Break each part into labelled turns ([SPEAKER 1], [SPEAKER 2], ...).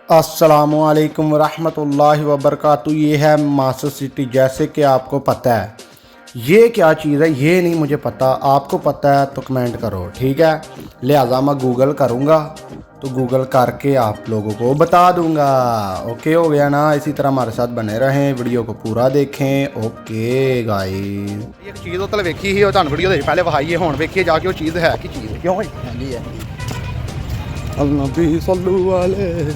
[SPEAKER 1] अस्सलामुअलैकुम रहमतुल्लाहि वबरकातुहू। ये है मास्टर सिटी। जैसे कि आपको पता है ये क्या चीज़ है, ये नहीं मुझे पता, आपको पता है तो कमेंट करो, ठीक है। लिहाजा मैं गूगल करूँगा तो गूगल करके आप लोगों को बता दूँगा। ओके हो गया ना। इसी तरह हमारे साथ बने रहें, वीडियो को पूरा देखें। ओके गाइस,
[SPEAKER 2] एक चीज़ तो वेखी ही वीडियो दे पहले वहाइए, हुण वेखिए जाके वो चीज़ है कि चीज़ क्यों है। नबी सल्लल्लाहु अलैहि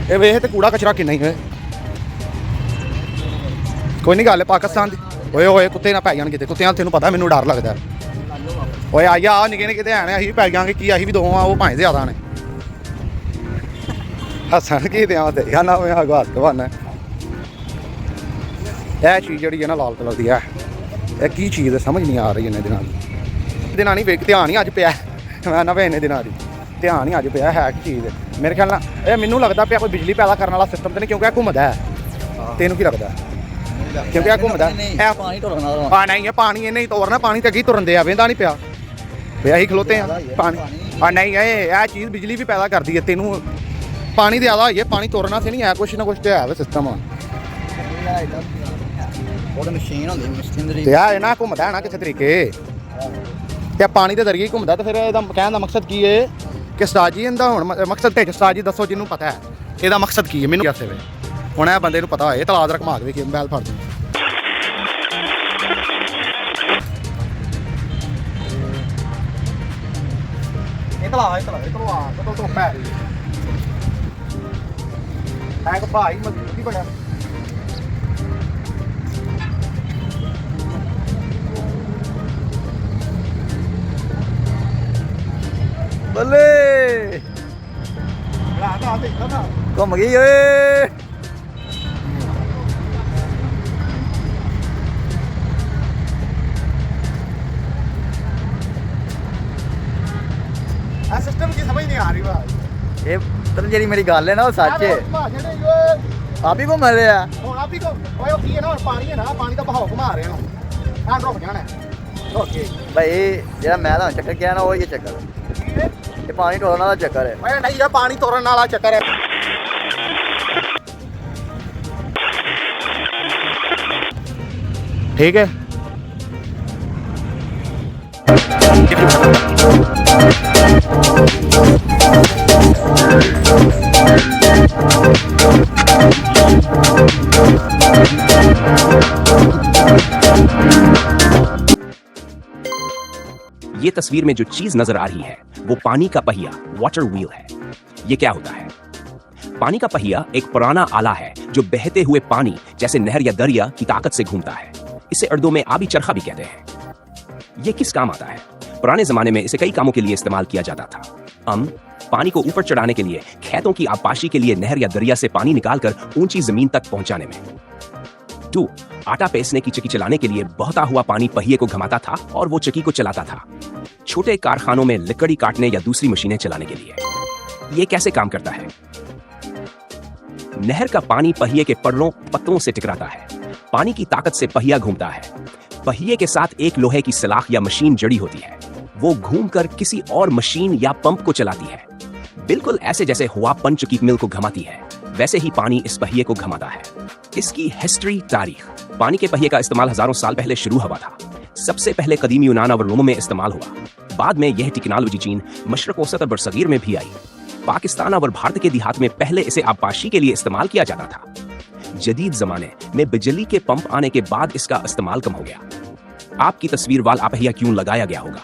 [SPEAKER 2] ਇਹ ਵੇਖ ਤੇ ਕੂੜਾ ਕਚਰਾ ਕਿੰਨਾ ਹੀ ਹੈ। ਕੋਈ ਨਹੀਂ ਗੱਲ ਪਾਕਿਸਤਾਨ ਦੀ। ਓਏ ਓਏ ਕੁੱਤੇ ਨਾ ਪੈ ਜਾਣ ਕਿਤੇ, ਕੁੱਤਿਆਂ ਤੈਨੂੰ ਪਤਾ ਮੈਨੂੰ ਡਰ ਲੱਗਦਾ। ਓਏ ਆਇਆ ਆ ਨਿੱਕੇ ਨਿੱਕੇ ਤੇ ਆਣੇ ਅਸੀਂ ਵੀ ਪੈ ਜਾਾਂਗੇ, ਕੀ ਅਸੀਂ ਵੀ ਦੋ ਆ, ਉਹ ਭਾਵੇਂ ਜ਼ਿਆਦਾ ਨੇ ਹੱਸਣ ਕੀ ਤੇ ਆਉਂਦੇ ਆ ਨਾ ਮੈਂ ਹੱਥ ਬਣਾ। ਇਹ ਚੀਜ਼ ਜਿਹੜੀ ਹੈ ਨਾ ਲਾਲ ਕਲਰ ਦੀ ਹੈ, ਇਹ ਕੀ ਚੀਜ਼ ਹੈ ਸਮਝ ਨਹੀਂ ਆ ਰਹੀ ਇਹਨੇ ਦਿਨਾਂ ਨਹੀਂ ਵੇਖ ਧਿਆਨ ਹੀ ਅੱਜ ਪਿਆ। ਮੈਂ ਨਾ ਵੇ ਇਹਨੇ ਦਿਨਾਂ ਦੀ ਧਿਆਨ ਹੀ ਅੱਜ ਪਿਆ ਹੈ ਕੀ ਚੀਜ਼। ਮੇਰੇ ਖਿਆਲ ਨਾਲ ਇਹ ਮੈਨੂੰ ਲੱਗਦਾ ਪਿਆ ਕੋਈ ਬਿਜਲੀ ਪੈਦਾ ਕਰਨ ਵਾਲਾ ਸਿਸਟਮ ਤੇ ਨਹੀਂ, ਕਿਉਂਕਿ ਇਹ ਘੁੰਮਦਾ ਹੈ। ਤੈਨੂੰ ਕੀ ਲੱਗਦਾ? ਕਿਉਂਕਿ ਇਹ ਘੁੰਮਦਾ ਇਹ ਪਾਣੀ ਤੁਰਨ ਵਾਲਾ ਨਹੀਂ, ਇਹ ਪਾਣੀ ਇਹਨੇ ਹੀ ਤੋਰਨਾ। ਪਾਣੀ ਤੇ ਅੱਗੇ ਤੁਰਨ ਦੇ ਆ, ਵੇਂਦਾ ਨਹੀਂ ਪਿਆ ਵੇ ਅਸੀਂ ਖਲੋਤੇ ਆ ਪਾਣੀ। ਨਹੀਂ ਇਹ ਚੀਜ਼ ਬਿਜਲੀ ਵੀ ਪੈਦਾ ਕਰਦੀ ਹੈ। ਤੈਨੂੰ ਪਾਣੀ ਦੇ ਆਦਾ ਹੋਈਏ, ਪਾਣੀ ਤੋਰਨਾ ਤੇ ਨਹੀਂ ਹੈ, ਕੁਛ ਨਾ ਕੁਛ ਤੇ ਹੈ ਸਿਸਟਮ ਆ। ਮਸ਼ੀਨ ਹੁੰਦੀ ਮਸ਼ੀਨਰੀ ਤੇ ਆ ਇਹਨਾਂ ਘੁੰਮਦਾ ਹੈ ਨਾ ਕਿਸੇ ਤਰੀਕੇ ਤੇ ਪਾਣੀ ਦੇ ਜ਼ਰੀਏ ਘੁੰਮਦਾ। ਤੇ ਫਿਰ ਇਹਦਾ ਕਹਿਣ ਦਾ ਮਕਸਦ ਕੀ ਹੈ ਕਿ ਉਸਤਾਦ ਜੀ ਇਹਦਾ ਹੁਣ ਮਕਸਦ ਤੇ ਉਸਤਾਦ ਜੀ ਦੱਸੋ, ਜਿਹਨੂੰ ਪਤਾ ਹੈ ਇਹਦਾ ਮਕਸਦ ਕੀ ਹੈ। ਮੈਨੂੰ ਕਿਹਾ ਵੇ ਹੁਣ ਇਹ ਬੰਦੇ ਨੂੰ ਪਤਾ ਹੋਏ ਤਲਾਦ ਰਕਮਾ ਕੇ ਮੋਬਾਈਲ ਫੜ ਦੂੰ। ਇਹ ਤਲਾ ਕਦੋਂ ਤੋਂ ਪੈ ਰਹੀ ਹੈ ਕਿ ਭਾਈ ਮਜ਼ਦੂਰ ਕੀ ਬਣਿਆ। ਬੱਲੇ ਘੁੰਮ ਗਈ ਓਏ। ਆ ਸਿਸਟਮ ਕੀ ਸਮਝ ਨਹੀਂ ਆ ਰਹੀ ਵਾ।
[SPEAKER 3] ਇਹ ਤੈਨੂੰ ਜਿਹੜੀ ਮੇਰੀ ਗੱਲ ਹੈ ਨਾ ਉਹ ਸੱਚ ਹੈ। ਆਪ ਹੀ ਘੁੰਮ ਰਿਹਾ
[SPEAKER 2] ਹੁਣ ਆਪ ਹੀ ਓਏ ਉਹ ਕੀ ਹੈ ਨਾ, ਹੁਣ ਪਾਣੀ ਹੈ ਨਾ, ਪਾਣੀ ਦਾ ਬਹਾਅ ਘੁਮਾ ਰਿਹਾ ਨਾ। ਆ ਰੁਕ ਜਾਣਾ ਓਕੇ
[SPEAKER 3] ਭਾਈ। ਜਿਹੜਾ ਮੈਂ ਤੁਹਾਨੂੰ ਚੱਕਰ ਕਿਹਾ ਨਾ ਉਹ ਹੀ ਚੱਕਰ, ਇਹ ਪਾਣੀ ਢੋਲਣ ਵਾਲਾ ਚੱਕਰ ਹੈ।
[SPEAKER 2] ਓਏ ਨਹੀਂ, ਇਹ ਪਾਣੀ ਤੋਰਨ ਵਾਲਾ ਚੱਕਰ ਹੈ। ठीक है
[SPEAKER 4] ये तस्वीर में जो चीज नजर आ रही है वो पानी का पहिया, वाटर व्हील है। ये क्या होता है? पानी का पहिया एक पुराना आला है जो बहते हुए पानी जैसे नहर या दरिया की ताकत से घूमता है। इसे उर्दू में आबी चरखा भी कहते हैं। ये किस काम आता है? पुराने जमाने में इसे कई कामों के लिए इस्तेमाल किया जाता था। पानी को ऊपर चढ़ाने के लिए, खेतों की आबपाशी के लिए नहर या दरिया से पानी निकालकर ऊंची जमीन तक पहुंचाने में। 2. आटा पीसने की चक्की चलाने के लिए बहता हुआ पानी पहिए को घुमाता था और वो चक्की को चलाता था। छोटे कारखानों में लकड़ी काटने या दूसरी मशीनें चलाने के लिए। ये कैसे काम करता है? नहर का पानी पहिए के पत्तों से टकराता है। पानी की ताकत से पहिया घूमता है। पहिए के साथ एक लोहे की सलाख या मशीन जड़ी होती है। वो घूमकर किसी और मशीन या पंप को चलाती है। बिल्कुल ऐसे जैसे हवा पंचकी मिल को घुमाती है, वैसे ही पानी इस पहिए को घुमाता है। इसकी हिस्ट्री, तारीख। पानी के पहिए का इस्तेमाल हजारों साल पहले शुरू हुआ था। सबसे पहले कदीमी यूनान और रोम में इस्तेमाल हुआ। बाद में यह टेक्नोलॉजी चीन, मशरक औसत और बरसगीर में भी आई। पाकिस्तान और भारत के देहात में पहले इसे आबपाशी के लिए इस्तेमाल किया जाता था। जदीद जमाने में बिजली के पंप आने के बाद इसका इस्तेमाल कम हो गया। आपकी तस्वीर वाला पहिया क्यों लगाया गया होगा?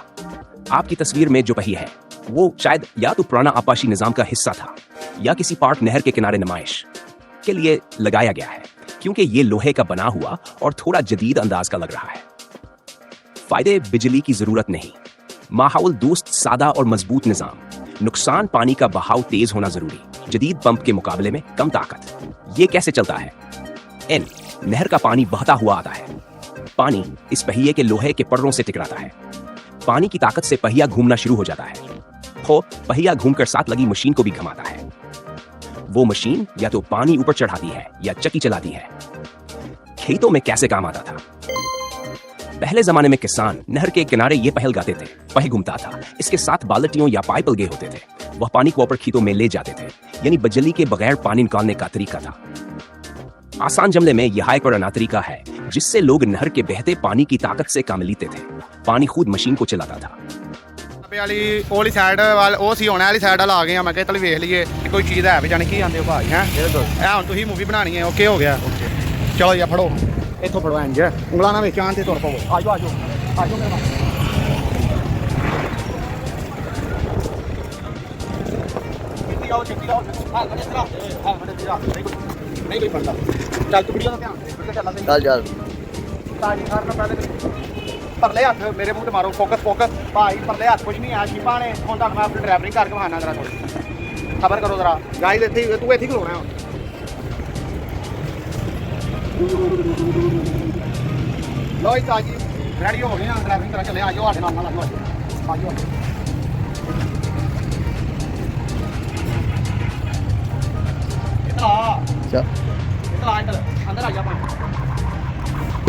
[SPEAKER 4] आपकी तस्वीर में जो पहिया है वो शायद या तो पुराना आबपाशी निजाम का हिस्सा था या किसी पार्क नहर के किनारे नुमाइश के लिए लगाया गया है, क्योंकि ये लोहे का बना हुआ और थोड़ा जदीद अंदाज का लग रहा है। फायदे: बिजली की जरूरत नहीं, माहौल दोस्त सादा और मजबूत निजाम। नुकसान: पानी का बहाव तेज होना जरूरी, जदीद पंप के मुकाबले में कम ताकत। ये कैसे चलता है? N. नहर का पानी बहता हुआ आता है। पानी इस पहिए के लोहे के पर्रों से टकराता है। पानी की ताकत से पहिया घूमना शुरू हो जाता है। पहिया घूमकर साथ लगी मशीन को भी घुमाता है। वो मशीन या तो पानी ऊपर चढ़ाती है या चक्की चलाती है। खेतों में कैसे काम आता था? पहले जमाने में किसान नहर के किनारे ये पहल गाते थे, पह घूमता था। इसके साथ बाल्टियों या पाइप लगे होते थे। वह पानी को ऊपर खेतों में ले जाते थे, यानी बजली के बगैर पानी निकालने का तरीका था। आसान जमले में यह एक पुराना तरीका है जिससे लोग नहर के बहते पानी की ताकत से काम लेते थे। पानी खुद मशीन को चलाता था।
[SPEAKER 2] वाली ओली साइड वाल ਉਹ ਸੀ ਹੋਣੇ ਵਾਲੀ ਸਾਈਡ ਵਾਲ ਆ ਗਏ ਆ। ਮੈਂ ਕਿਹਾ ਚਲ ਵੇਖ ਲਈਏ ਕੋਈ ਚੀਜ਼ ਹੈ ਵੀ ਜਾਣੀ ਕੀ ਆਂਦੇ ਹੋ ਭਾਈ ਹੈ। ਇਹ ਹੁਣ ਤੁਸੀਂ ਮੂਵੀ ਬਣਾਣੀ ਹੈ। ਓਕੇ ਹੋ ਗਿਆ। ਚਲੋ ਜੀ ਫੜੋ ਇੱਥੋਂ ਫੜੋ ਇੰਜ ਉਂਗਲਾਂ ਨਾਲ ਵਿੱਚ ਆਣ ਤੇ ਤੁਰ ਪਵੋ। ਆਜੋ ਆਜੋ ਆਜੋ ਮੇਰੇ ਨਾਲ। ਛੇਤੀ ਆਓ ਹਾਂ ਬੜੇ ਤਰਾ ਨਹੀਂ ਕੋਈ ਪੜਦਾ। ਚੱਲ ਤੂੰ ਵੀਡੀਓ ਦਾ ਧਿਆਨ ਦੇ ਚੱਲਾਂ ਤੇ
[SPEAKER 3] ਚੱਲ
[SPEAKER 2] ਤਾਜੀ ਸਾਰ ਨਾਲ ਪਹਿਲੇ परले हथ मेरे मुंह मारो। फोकस फोकस भाई परले हथ कुछ नहीं है। शिपा ने हम तक मैं अपनी ड्राइवरिंग करके बहाना जरा थोड़ी खबर करो जरा गाइस। इतने तू इतने खलोना है। लो जी ताजी रेडी हो गए ड्राइवरिंग करा चले। आजो आटे नाल आजो आजो इतना अंदर आ जा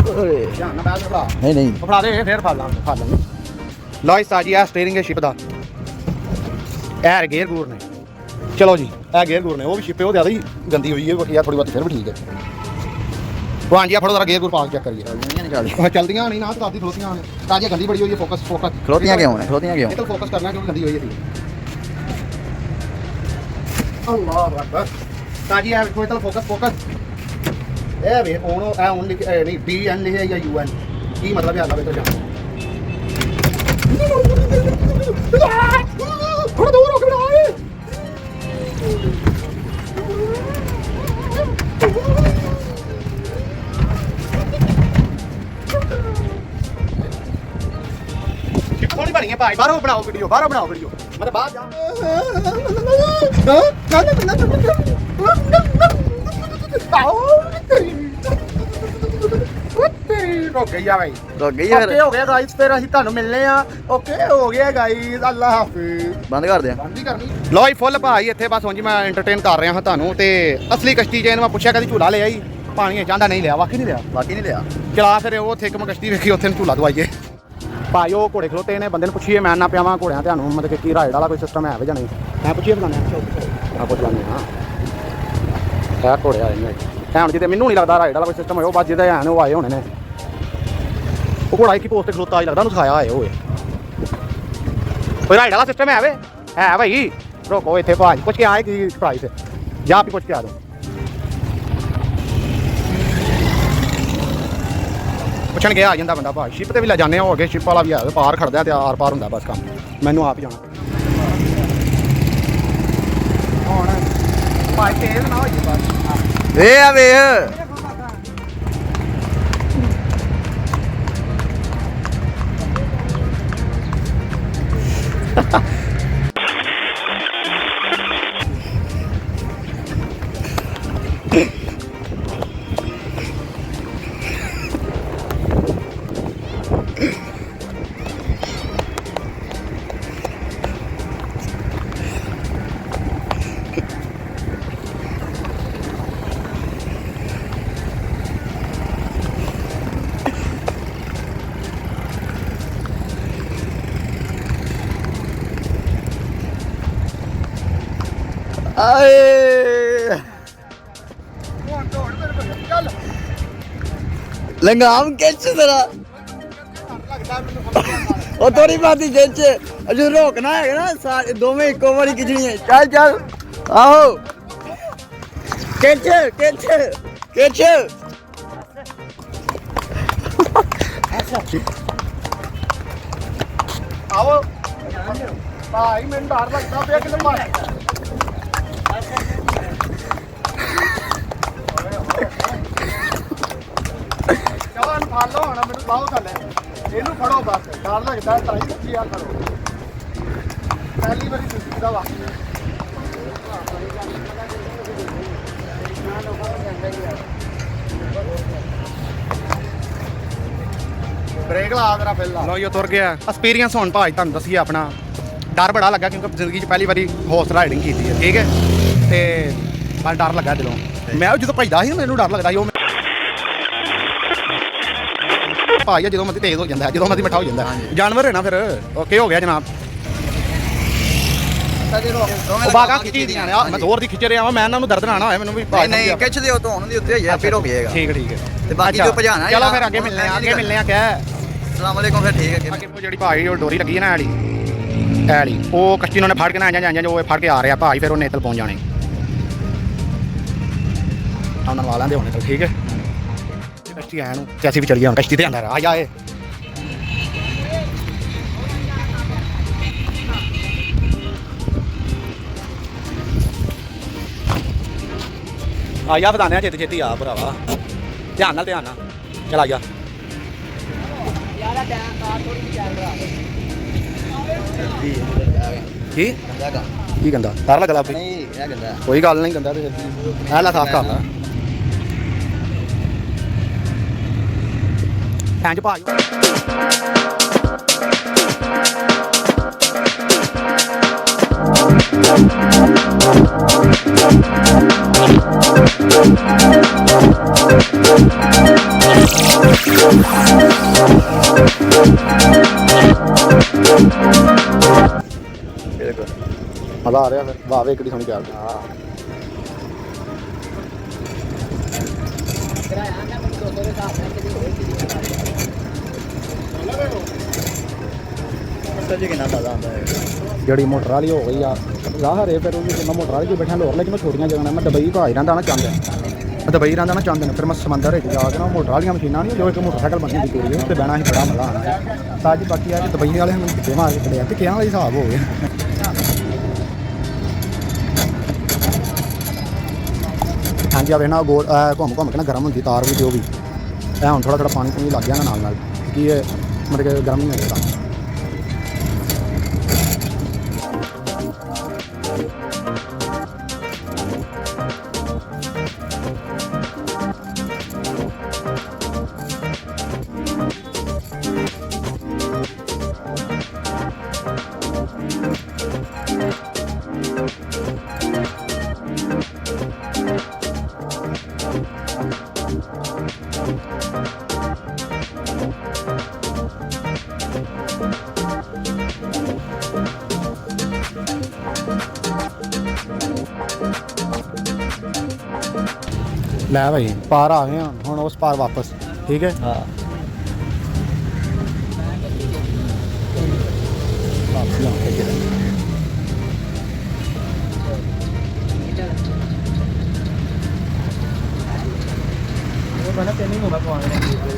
[SPEAKER 2] ध्यान नाल बैठ जा।
[SPEAKER 3] नहीं
[SPEAKER 2] फड़ा दे फिर फड़ लांगे। लो जी ताजी है स्टीयरिंग है शिप का। ऐ गेयर गूर ने। चलो जी ऐ गेयर गूर ने। वो भी शिप ज़्यादा ही गंदी हुई है। यार थोड़ी बहुत फिर भी ठीक है। वो हाँ जी फड़ो जरा गेयर गूर पास चेक करिए। चलदियां नहीं ना ताजी खलोतियां ताजी गंदी बड़ी हुई है। फोकस फोकस
[SPEAKER 3] खलोतियां क्यों है? खलोतियां क्यों?
[SPEAKER 2] तो फोकस करना क्योंकि गंदी हुई है। अल्लाह अकबर ताजी है कोई तो फोकस फोकस ए वे ओनो ए ओन लिख नहीं डी एन लिखे या यू एन की मतलब है। अल्लाह तो जान थोड़ा दूर हो के आए। कौन बनी है भाई? बाहरों बनाओ वीडियो मतलब बाहर जा। रुक गई है भाई।
[SPEAKER 3] रुक गई है
[SPEAKER 2] ओके हो गया गाइस। फिर ਅਸੀਂ ਤੁਹਾਨੂੰ ਮਿਲਨੇ ਆ। ਓਕੇ ਹੋ ਗਿਆ ਗਾइस। ਅੱਲਾ ਹਾਫਿਜ਼।
[SPEAKER 3] ਬੰਦ ਕਰ ਦੇ।
[SPEAKER 2] ਬੰਦ ਹੀ ਕਰਨੀ। ਲੋ ਜੀ ਫੁੱਲ ਭਾਈ ਇੱਥੇ ਬਸ ਹੁਣ ਜੀ ਮੈਂ ਐਂਟਰਟੇਨ ਕਰ ਰਿਹਾ ਹਾਂ ਤੁਹਾਨੂੰ। ਤੇ ਅਸਲੀ ਕਸ਼ਤੀ ਜੇ ਇਹਨੂੰ ਮੈਂ ਪੁੱਛਿਆ ਕਦੀ ਝੂਲਾ ਲਿਆ ਜੀ ਪਾਣੀ ਚਾਹੁੰਦਾ ਨਹੀਂ ਲਿਆ। ਵਾਕਈ ਨਹੀਂ ਲਿਆ। ਚਲਾ ਫਿਰ ਉਹ ਉੱਥੇ ਇੱਕ ਮੈਂ ਕਸ਼ਤੀ ਵੇਖੀ ਉੱਥੇ ਨੂੰ ਝੂਲਾ ਦਵਾਈਏ। ਭਾਈ ਉਹ ਘੋੜੇ ਖਲੋਤੇ ਨੇ। ਬੰਦੇ ਨੂੰ ਪੁੱਛੀਏ ਮੈਂ ਨਾ ਪਿਆਵਾਂ ਘੋੜਿਆਂ ਤੁਹਾਨੂੰ ਮਤਲਬ ਕਿ ਕੀ ਰਾਈਡ ਵਾਲਾ ਕੋਈ ਸਿਸਟਮ ਹੈ ਵੀ ਜਾਂ ਨਹੀਂ। ਮੈਂ ਪੁੱਛੀਏ ਬਤਾਨੇ ਆ ਪੁੱਛ ਲਾਂਗੇ ਹਾਂ ਇਹ ਘੋੜੇ ਆਏ ਨੇ। ਹੁਣ ਜਿੱਤੇ ਮੈਨੂੰ ਨਹੀਂ ਲੱਗਦਾ ਰਾਈਡ ਵਾਲਾ ਕੋਈ ਸਿਸਟਮ ਹੋਏ। ਉਹ ਬਾਅਦ ਜਿਹਦੇ ਆਏ ਨੇ ਉਹ ਆਏ ਹੋਣੇ ਨੇ। ਉਹ ਘੋੜਾ ਇੱਕ ਹੀ ਪੋਸਟ ਤੇ ਖਲੋਤਾ ਹੀ ਲੱਗਦਾ ਉਹਨੂੰ ਸਿਖਾਇਆ ਹੋਏ ਹੋਏ। ਕੋਈ ਰਾਈਡ ਵਾਲਾ ਸਿਸਟਮ ਹੈ ਵੇ ਹੈ ਭਾਈ। ਰੋਕੋ ਇੱਥੇ ਭਾਜੀ ਪੁੱਛ ਕੇ ਆਏ ਕੀ ਪ੍ਰਾਈਸ ਹੈ ਜਾਂ ਆਪ ਹੀ ਪੁੱਛ ਕੇ ਆ ਜਾਓ। ਪੁੱਛਣ ਗਿਆ ਆ ਜਾਂਦਾ ਬੰਦਾ ਭਾਈ। ਸ਼ਿਪ ਤੇ ਵੀ ਲੈ ਜਾਂਦੇ ਹੋ ਅੱਗੇ ਸ਼ਿਪ ਵਾਲਾ ਵੀ ਆ ਪਾਰ ਖੜਦਾ ਤੇ ਆਰ ਪਾਰ ਹੁੰਦਾ ਬਸ ਕੰਮ। ਮੈਨੂੰ ਆਪ ਹੀ ਜਾਣਾ ਹੁਣ ਭਾਈ ਤੇਜ਼ ਨਾ ਹੋਈਏ ਬਸ।
[SPEAKER 3] ਵੇ ਆ ਵੇ आए लगाम खिंच जरा। ਉਹ ਥੋੜੀ ਬਾਤੀ ਖਿੱਚ ਅਜੂ ਰੋਕਣਾ ਹੈਗਾ ਨਾ ਸਾਰੇ ਦੋਵੇਂ ਇੱਕੋ ਵਾਰੀ ਖਿੱਚਣੀ ਹੈ। ਚੱਲ ਚੱਲ ਆਹੋ ਖਿੱਚ ਖਿੱਚ ਖਿੱਚ।
[SPEAKER 2] ਆਓ ਭਾਈ ਮੈਨੂੰ ਡਰ ਲੱਗਦਾ ਪਿਆ ਕਿ ਮਾਰ ਚਲੋ ਫੜ ਲਓ ਹੁਣ ਮੈਨੂੰ ਲਾਓ ਥੱਲੇ ਇਹਨੂੰ ਫੜੋ ਬਸ ਡਰ ਲੱਗਦਾ ਤਾਂ ਹੀ ਕੀ ਆ ਕਰੋ ਪਹਿਲੀ ਵਾਰੀ ਤੁਸੀਂ ਦਾ ਵਾ ब्रेक ला जरा फिर लो ये तुर गया एक्सपीरियंस होने भाई तुम दसिए अपना डर बड़ा लगा क्योंकि जिंदगी पहली बारी हॉर्स राइडिंग की है ठीक है तो मैं डर लगा दिलों मैं जो भजदा ही मैनू डर लगता भाई जो मर्जी तेज हो जाता है जो मर्जी मिठा हो जाता है जानवर है ना फिर ओके हो गया जनाब
[SPEAKER 3] ਦੋਵੇਂ
[SPEAKER 2] ਬਾਗਾ ਖਿੱਚੀ ਦੀਆਂ ਨੇ ਮੈਂ ਜ਼ੋਰ ਦੀ ਖਿੱਚ ਰਿਹਾ ਵਾਂ ਮੈਂ ਇਹਨਾਂ ਨੂੰ ਦਰਦ ਨਾ ਹੋਇਆ ਮੈਨੂੰ ਵੀ
[SPEAKER 3] ਨਹੀਂ ਖਿੱਚ ਦਿਓ ਤੋਂ ਉਹਨਾਂ ਦੀ ਉੱਤੇ ਹੋਈ ਹੈ ਫਿਰ ਹੋ ਜਾਏਗਾ
[SPEAKER 2] ਠੀਕ ਹੈ
[SPEAKER 3] ਤੇ ਬਾਕੀ ਜੋ ਭਜਾਣਾ
[SPEAKER 2] ਚਲੋ ਫਿਰ ਅੱਗੇ ਮਿਲਨੇ ਆ ਕਹਿ
[SPEAKER 3] ਅਸਲਾਮ ਵਾਲੇਕੁਮ ਫਿਰ ਠੀਕ ਹੈ
[SPEAKER 2] ਅੱਗੇ ਜਿਹੜੀ ਭਾਈ ਉਹ ਡੋਰੀ ਲੱਗੀ ਹੈ ਨਾ ਐਲੀ ਉਹ ਕਸ਼ਤੀ ਉਹਨਾਂ ਨੇ ਫੜ ਕੇ ਨਾ ਜਾਂ ਜੋ ਫੜ ਕੇ ਆ ਰਿਹਾ ਭਾਈ ਫਿਰ ਉਹ ਨੇਤਲ ਪਹੁੰਚ ਜਾਣੇ ਉਹਨਾਂ ਵਾਲਾਂ ਦੇ ਹੋਣੇ ਤਾਂ ਠੀਕ ਹੈ ਕਸ਼ਤੀ ਆਇਆ ਨੂੰ ਤੇ ਅਸੀਂ ਵੀ ਚੱਲੀਏ ਹੁਣ ਕਸ਼ਤੀ ਤੇ ਅੰਦਰ ਆ ਜਾਏ ਆ ਜਾ ਬਤਾਨੇ ਛੇਤੀ ਛੇਤੀ ਆ ਭਰਾਵਾ ਧਿਆਨ ਨਾਲ ਚਲ ਆ ਜਾ ਕੀ ਕੀ ਕਹਿੰਦਾ ਤਾਰ ਲਾ ਗਲਾ
[SPEAKER 3] ਨਹੀਂ ਇਹ ਕਹਿੰਦਾ
[SPEAKER 2] ਕੋਈ ਗੱਲ ਨਹੀਂ ਕਹਿੰਦਾ ਤੇ ਐ ਲਾ ਸਾਫ ਕਰ ਲਾ ਪੰਜ ਭਾਈ ਮਜ਼ਾ ਆ ਰਿਹਾ ਫਿਰ ਵਾਹ ਵੇ ਕਿਹੜੀ ਸੋਹਣੀ ਚੱਲਦੀ ਹਾਂ
[SPEAKER 3] ਸੱਜੇ ਕਿੰਨਾ ਤਾਜ਼ਾ ਆਉਂਦਾ ਹੈ
[SPEAKER 2] ਜਿਹੜੀ ਮੋਟਰ ਵਾਲੀ ਹੋ ਗਈ ਆ ਰਾਹ ਰੇ ਫਿਰ ਉਹ ਜਿੰਨਾ ਮੋਟਰ ਵਾਲੀ 'ਚ ਬੈਠਾ ਲੋਰ ਲੇਕਿਨ ਮੈਂ ਛੋਟੀਆਂ ਜਗ੍ਹਾ ਮੈਂ ਦੁਬਈ ਭਾਈ ਰਹਿੰਦਾ ਨਾ ਚੰਦ ਮੈਂ ਦੁਬਈ ਰਹਿੰਦਾ ਨਾ ਚੰਦ ਨੇ ਫਿਰ ਮੈਂ ਸਮੁੰਦਰ ਵਿੱਚ ਜਾ ਕੇ ਨਾ ਮੋਟਰ ਵਾਲੀਆਂ ਮਸ਼ੀਨਾਂ ਨਹੀਂ ਜੋ ਇੱਕ ਮੋਟਰਸਾਈਕਲ ਬਣੀ ਹੁੰਦੀ ਪੂਰੀ ਉੱਤੇ ਬਹਿਣਾ ਸੀ ਬੜਾ ਮਜ਼ਾ ਆਉਣਾ ਤਾਂ ਜੀ ਬਾਕੀ ਆ ਕਿ ਦੁਬਈ ਵਾਲੇ ਮੈਨੂੰ ਕਿੱਥੇ ਮਾਰ ਕੇ ਖੜਿਆ ਤੇ ਕਿਹਾਂ ਵਾਲਾ ਹਿਸਾਬ ਹੋ ਗਿਆ ਹਾਂਜੀ ਆਵੇ ਨਾ ਗੋਲ ਘੁੰਮ ਕੇ ਨਾ ਗਰਮ ਹੁੰਦੀ ਤਾਰ ਵੀ ਜੋ ਵੀ ਇਹ ਹੁਣ ਥੋੜਾ ਪਾਣੀ ਪੂਣੀ ਲੱਗ ਗਿਆ ਨਾ ਨਾਲ ਕਿ ਇਹ ਮਤਲਬ ਕਿ ਗਰਮ ਨਹੀਂ ਹੋ ਜਾਂਦਾ ਲੈ ਭਾਈ ਪਾਰ ਆ ਗਏ ਹੁਣ ਉਸ ਪਾਰ ਵਾਪਸ ਠੀਕ ਹੈ
[SPEAKER 3] ਹਾਂ
[SPEAKER 2] ਵਾਪਸ ਆਉਂਦੇ ਜਿਹੜੇ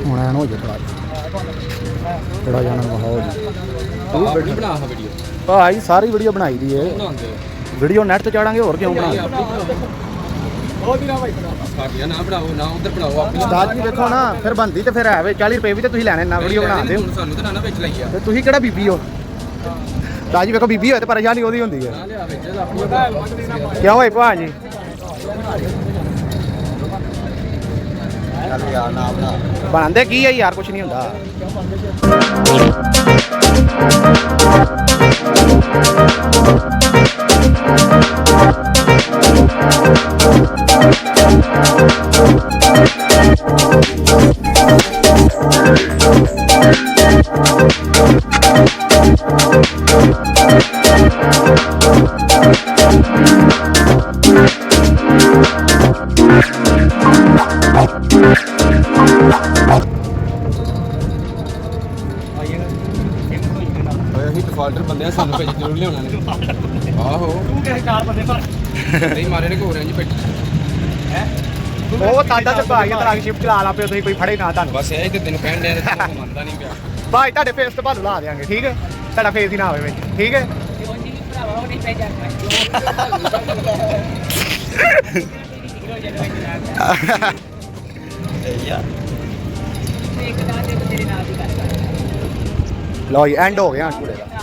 [SPEAKER 2] ਹੁਣ ਐਨ ਹੋ ਜਾ ਥੋੜਾ ਜਿਹਾ ਨਾ ਹੋ ਜੀ
[SPEAKER 5] ਬਣਾ ਵੀਡੀਓ
[SPEAKER 2] ਭਾਈ ਸਾਰੀ ਵੀਡੀਓ ਬਣਾਈ ਦੀ ਏ ਵੀਡੀਓ ਨੈਟ ਤੇ ਚਾੜਾਂਗੇ ਹੋਰ ਕਿਉਂ ਬਣਾ
[SPEAKER 5] ਸਾਡੀਆਂ ਨਾ ਬਣਾਓ ਨਾ ਉਧਰ ਬਣਾਓ ਆਪਣੀ
[SPEAKER 2] ਦਾਜ ਵੀ ਦੇਖੋ ਨਾ ਫਿਰ ਬੰਦੀ ਤੇ ਫਿਰ ਹੈ ਵੇ 40 ਰੁਪਏ ਵੀ ਤੇ ਤੁਸੀਂ ਲੈਣੇ ਨਾ ਵੀਡੀਓ ਬਣਾ ਦਿਓ
[SPEAKER 5] ਸਾਨੂੰ ਤਾਂ ਨਾ ਵਿੱਚ ਲਈ ਆ
[SPEAKER 2] ਤੇ ਤੁਸੀਂ ਕਿਹੜਾ ਬੀਬੀ ਹੋ ਦਾਜ ਵੇਖੋ ਬੀਬੀ ਹੋਏ ਤੇ ਪਰੇਸ਼ਾਨੀ ਉਹਦੀ ਹੁੰਦੀ ਹੈ
[SPEAKER 5] ਨਾ ਲਿਆ ਵਿੱਚ ਆਪਣੀ
[SPEAKER 2] ਕਿਉਂ ਹੋਏ ਭਾਜੀ
[SPEAKER 3] ਚੱਲ ਯਾਰ ਨਾ ਬਣਾ
[SPEAKER 2] ਬਣਾਉਂਦੇ ਕੀ ਹੈ ਯਾਰ ਕੁਝ ਨਹੀਂ ਹੁੰਦਾ
[SPEAKER 5] ਅਸੀਂ ਡਿਫਾਲਟਰ ਬੰਦੇ ਆ ਸਾਨੂੰ ਪੈਸੇ ਜ਼ਰੂਰ ਲਿਆਉਣਾ ਨੇ ਆਹੋ ਤੂੰ ਕਿਸੇ ਚਾਰ ਬੰਦੇ ਪਰ ਨਹੀਂ ਮਾਰੇ ਨੇ ਘੋਰਿਆਂ 'ਚ ਪੈਟੀ ਹੈ
[SPEAKER 2] ਉਹ ਤਾਡਾ ਤੇ ਭਾਈ ਤਲਾਕ ਸ਼ਿਫਟ ਚਲਾ ਲਾ ਪਿਓ ਤੁਸੀਂ ਕੋਈ ਫੜੇ ਨਾ ਤੁਹਾਨੂੰ
[SPEAKER 5] ਬਸ ਇਹ ਤੇ ਤੈਨੂੰ ਕਹਿਣ ਡਿਆ ਤੇ ਤੈਨੂੰ ਮੰਨਦਾ ਨਹੀਂ ਪਿਆ
[SPEAKER 2] ਭਾਈ ਤੁਹਾਡੇ ਫੇਸ ਤੇ ਭਾਲੂ ਲਾ ਦੇਾਂਗੇ ਠੀਕ ਹੈ ਤੁਹਾਡਾ ਫੇਸ ਹੀ ਨਾ ਹੋਵੇ ਵਿੱਚ ਠੀਕ ਹੈ ਲਓ ਜੀ ਐਂਡ ਹੋ ਗਿਆ ਟੂੜੇ ਦਾ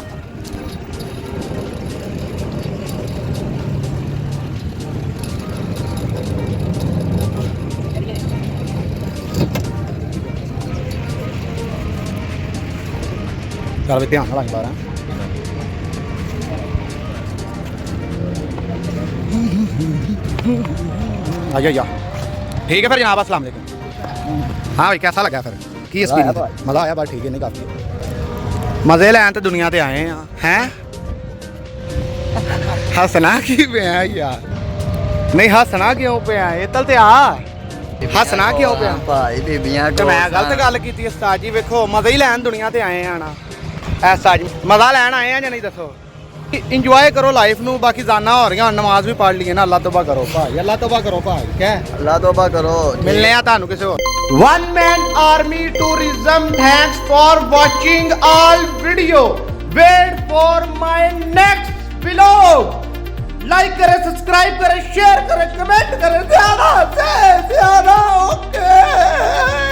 [SPEAKER 2] ਚੱਲ ਵੀ ਧਿਆਨ ਨਾਲ ਆਈ ਬਾਰਾਂ आइए ठीक है फिर जनाब अस्सलाम वालेकुम हाँ भाई कैसा लगा फिर की एक्सपीरियंस मज़ा आया बात ठीक है नहीं काफ़ी मज़े लैन तो दुनिया ते आए हैं ਹੱਸਣਾ ਕੀ ਪਿਆ ਯਾਰ ਨਹੀਂ ਹੱਸਣਾ ਕਿਉਂ ਪਿਆ ਇਹ ਤਲ ਤੇ ਆ ਹੱਸਣਾ ਕਿਉਂ ਪਿਆ
[SPEAKER 3] ਭਾਈ ਬੀਬੀਆਂ
[SPEAKER 2] ਤੇ ਮੈਂ ਗਲਤ ਗੱਲ ਕੀਤੀ ਉਸਤਾਦ ਜੀ ਵੇਖੋ ਮਜ਼ਾ ਹੀ ਲੈਣ ਦੁਨੀਆ ਤੇ ਆਏ ਆ ਨਾ ਐਸਾ ਜੀ ਮਜ਼ਾ ਲੈਣ ਆਏ ਆ ਜਾਂ ਨਹੀਂ ਦੱਸੋ ਇੰਜੋਏ ਕਰੋ ਲਾਈਫ ਨੂੰ ਬਾਕੀ ਜਾਨਾ ਹੋ ਰਹੀਆਂ ਨਮਾਜ਼ ਵੀ ਪੜ੍ਹ ਲਈਏ ਨਾ ਅੱਲਾਹ ਤੋਬਾ ਕਰੋ ਭਾਈ ਅੱਲਾਹ ਤੋਬਾ ਕਰੋ ਭਾਈ ਕਹਿ
[SPEAKER 3] ਅੱਲਾ ਤੋਬਾ ਕਰੋ
[SPEAKER 2] ਮਿਲਨੇ ਆ ਤੁਹਾਨੂੰ ਕਿਸੇ ਹੋਰ One Man Army Tourism thanks for watching all video wait for my next vlog like करें सब्सक्राइब करें शेयर करें कमेंट करें ज़्यादा से ज़्यादा ओके